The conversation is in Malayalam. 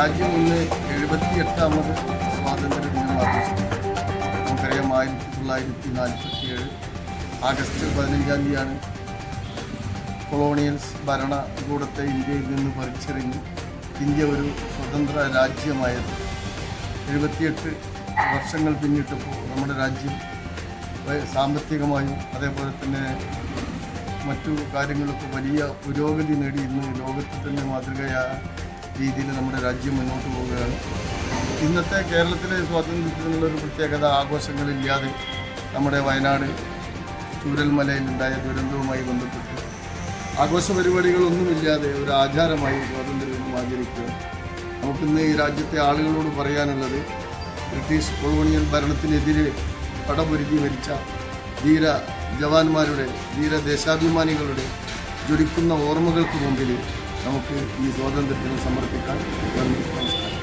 രാജ്യം ഇന്ന് 78ാമത് സ്വാതന്ത്ര്യ ദിനം ആഘോഷിക്കുന്നു. നമുക്കറിയാം 1947 ആഗസ്റ്റ് 15-ാം തീയതിയാണ് കൊളോണിയൽസ് ഭരണകൂടത്തെ ഇന്ത്യയിൽ നിന്ന് പറിച്ചെറിഞ്ഞ് ഇന്ത്യ ഒരു സ്വതന്ത്ര രാജ്യമായത്. 78 വർഷങ്ങൾ പിന്നിട്ടപ്പോൾ നമ്മുടെ രാജ്യം സാമ്പത്തികമായും അതേപോലെ തന്നെ മറ്റു കാര്യങ്ങളൊക്കെ വലിയ പുരോഗതി നേടി ഇന്ന് ലോകത്തിൽ തന്നെ മാതൃകയായ രീതിയിൽ നമ്മുടെ രാജ്യം മുന്നോട്ട് പോവുകയാണ്. ഇന്നത്തെ കേരളത്തിലെ സ്വാതന്ത്ര്യത്തിനുള്ളൊരു പ്രത്യേകത ആഘോഷങ്ങളില്ലാതെ നമ്മുടെ വയനാട് ചൂരൽമലയിലുണ്ടായ ദുരന്തവുമായി ബന്ധപ്പെട്ട് ആഘോഷ പരിപാടികളൊന്നുമില്ലാതെ ഒരു ആചാരമായി സ്വാതന്ത്ര്യം ആചരിക്കുക. നമുക്കിന്ന് ഈ രാജ്യത്തെ ആളുകളോട് പറയാനുള്ളത്, ബ്രിട്ടീഷ് കൊളോണിയൽ ഭരണത്തിനെതിരെ പടപൊരുതി മരിച്ച ധീര ജവാന്മാരുടെ, ധീര ദേശാഭിമാനികളുടെ ജ്വലിക്കുന്ന ഓർമ്മകൾക്ക് മുമ്പിൽ നമുക്ക് ഈ സ്വാതന്ത്ര്യത്തിന് സമർപ്പിക്കാൻ. നന്ദി, നമസ്കാരം.